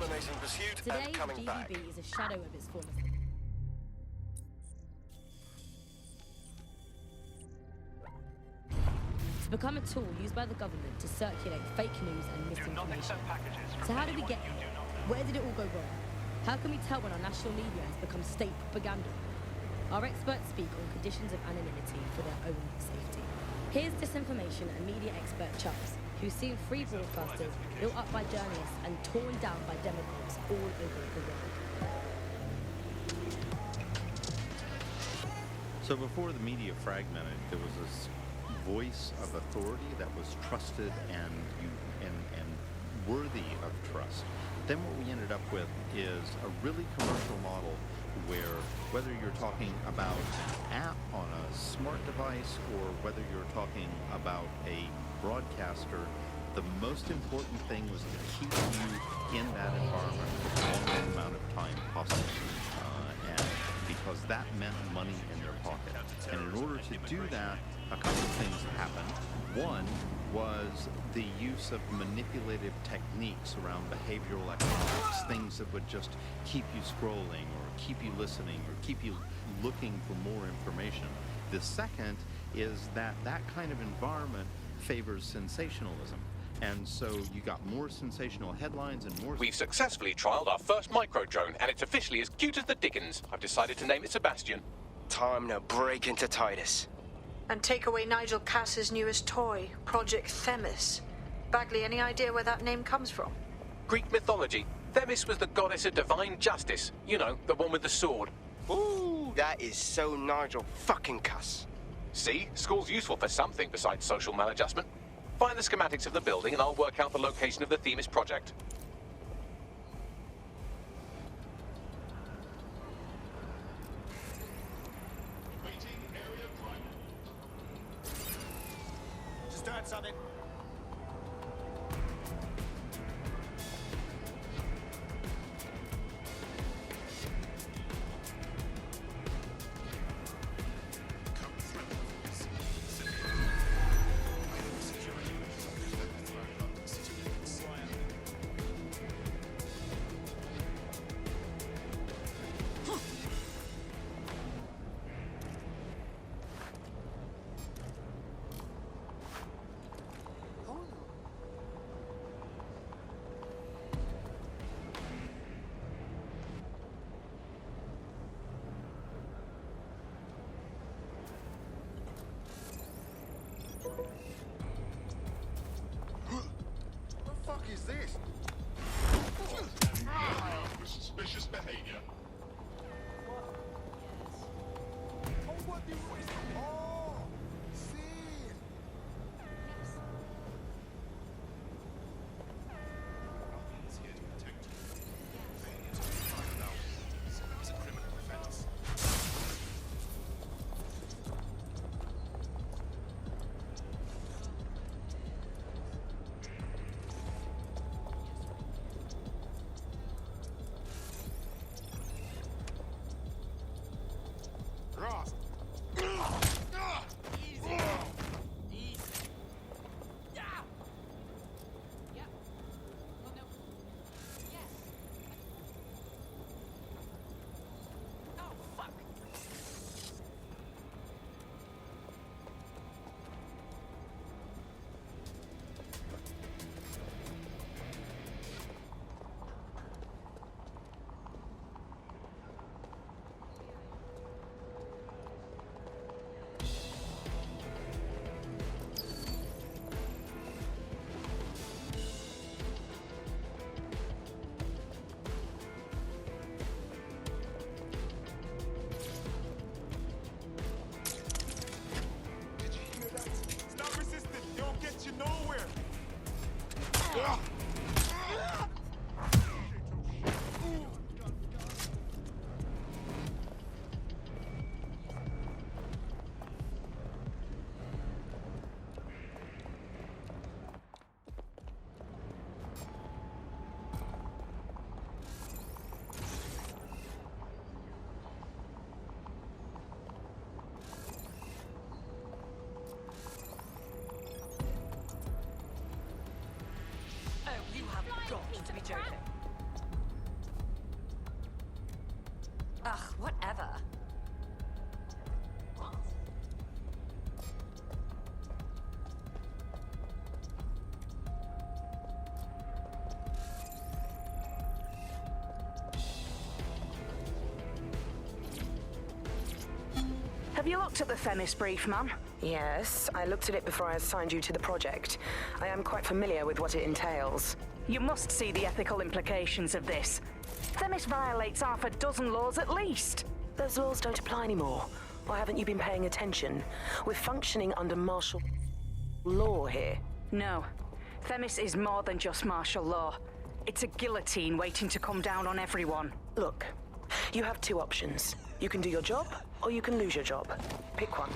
pollinating pursuit Today, and coming back. GBB is a shadow of its former. It's become a tool used by the government to circulate fake news and misinformation. So how did we get here? Where did it all go wrong? How can we tell when our national media has become state propaganda? Our experts speak on conditions of anonymity for their own safety. Here's disinformation and media expert Charles, who's seen free broadcasters built up by journalists and torn down by demagogues all over the world. So before the media fragmented, there was this voice of authority that was trusted and worthy of trust. Then what we ended up with is a really commercial model where whether you're talking about an app on a smart device or whether you're talking about a broadcaster, the most important thing was to keep you in that environment for the longest amount of time possible. And because that meant money in their pocket. And in order to do that, a couple of things happened. One was the use of manipulative techniques around behavioral economics, things that would just keep you scrolling or keep you listening or keep you looking for more information. The second is that that kind of environment favors sensationalism. And so you got more sensational headlines and more... We've successfully trialed our first micro-drone, and it's officially as cute as the dickens. I've decided to name it Sebastian. Time to break into Titus. And take away Nigel Cass's newest toy, Project Themis. Bagley, any idea where that name comes from? Greek mythology. Themis was the goddess of divine justice. You know, the one with the sword. Ooh, that is so Nigel fucking Cass. See? School's useful for something besides social maladjustment. Find the schematics of the building and I'll work out the location of the Themis project. Start something. Ugh, whatever. Have you looked at the Themis brief, ma'am? Yes, I looked at it before I assigned you to the project. I am quite familiar with what it entails. You must see the ethical implications of this. Themis violates half a dozen laws at least. Those laws don't apply anymore. Or haven't you been paying attention? We're functioning under martial law here. No. Themis is more than just martial law. It's a guillotine waiting to come down on everyone. Look, you have two options. You can do your job, or you can lose your job. Pick one.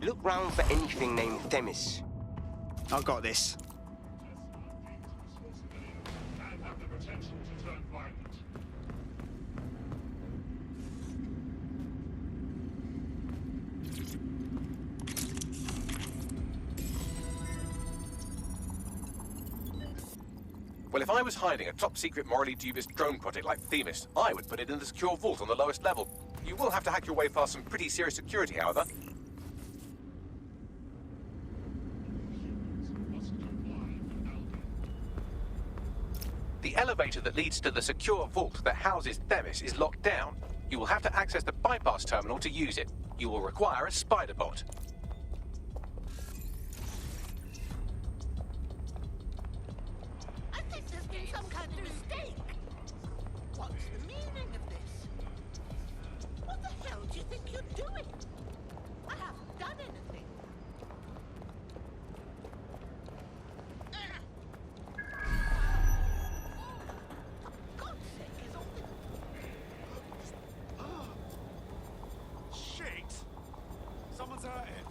Look round for anything named Themis. I've got this. Well, if I was hiding a top-secret, morally dubious drone project like Themis, I would put it in the secure vault on the lowest level. You will have to hack your way past some pretty serious security, however. The elevator that leads to the secure vault that houses Themis is locked down. You will have to access the bypass terminal to use it. You will require a spider bot. I think there's been some kind of mistake. What's the meaning of this? What the hell do you think you're doing? I haven't done anything. For God's sake, is all this... Shit! Someone's hurting.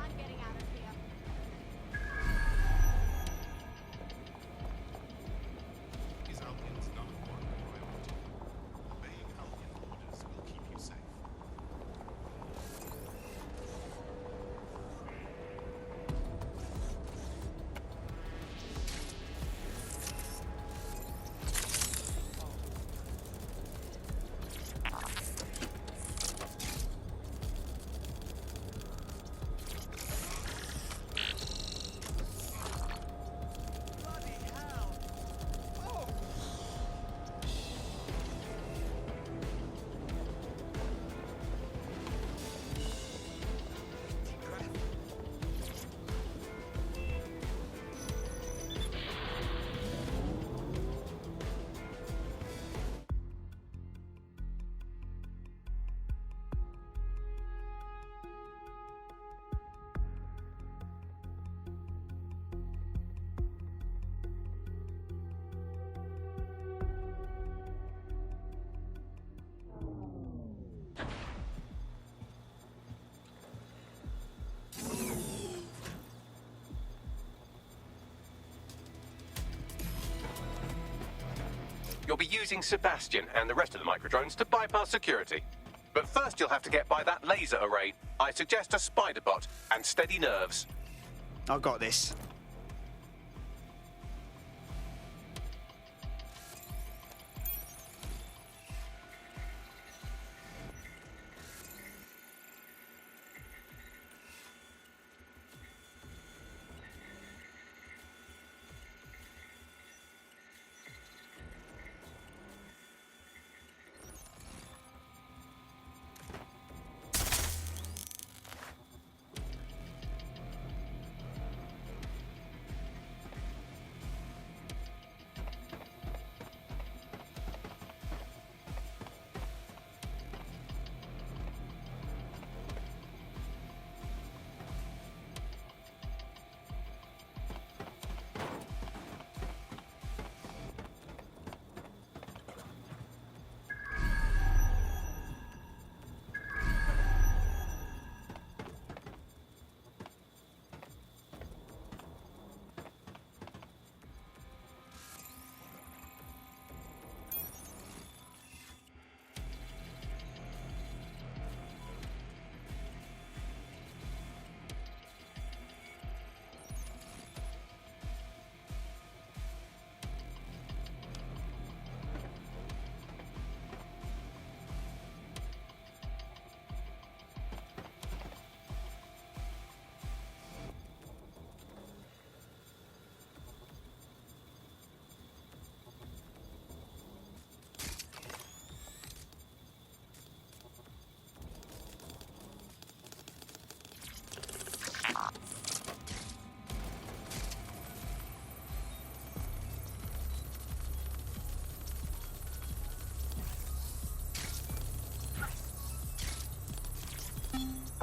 I'm getting out of here. Is Alkin's number one priority? Obeying Alkin orders will keep you safe. You'll be using Sebastian and the rest of the microdrones to bypass security. But first you'll have to get by that laser array. I suggest a spider bot and steady nerves. I've got this.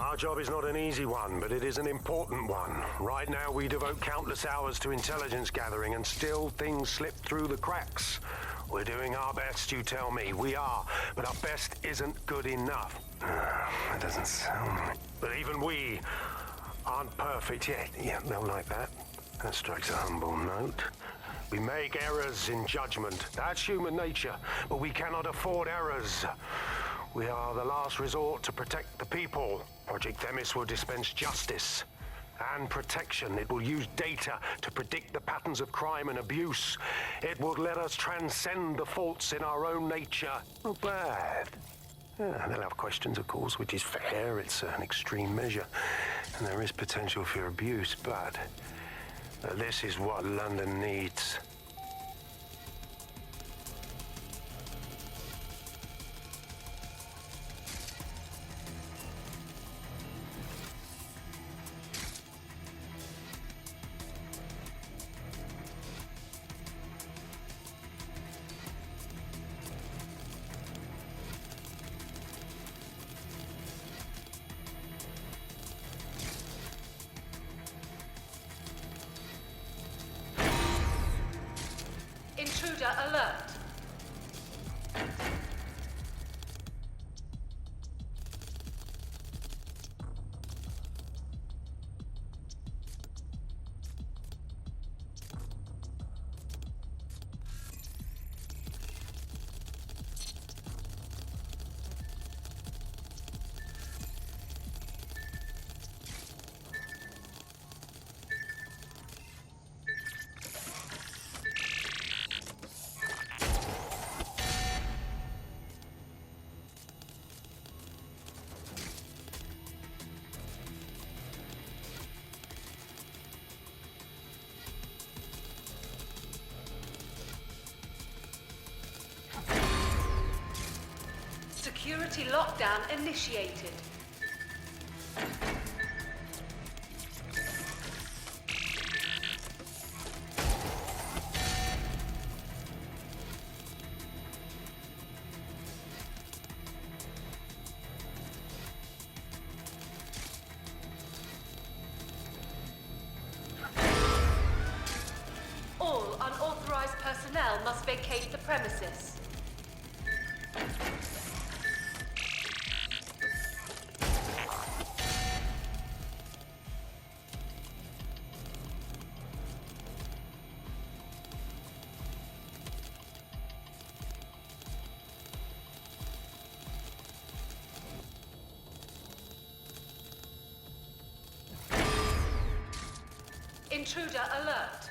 Our job is not an easy one, but it is an important one. Right now, we devote countless hours to intelligence gathering, and still things slip through the cracks. We're doing our best, you tell me. We are, but our best isn't good enough. That doesn't sound right. But even we aren't perfect yet. Yeah, they'll like that. That strikes a humble note. We make errors in judgment. That's human nature, but we cannot afford errors. We are the last resort to protect the people. Project Themis will dispense justice and protection. It will use data to predict the patterns of crime and abuse. It will let us transcend the faults in our own nature. Not bad. Yeah, they'll have questions, of course, which is fair. It's an extreme measure, and there is potential for abuse, but this is what London needs. Intruder alert. Security lockdown initiated. All unauthorized personnel must vacate the premises. Intruder alert.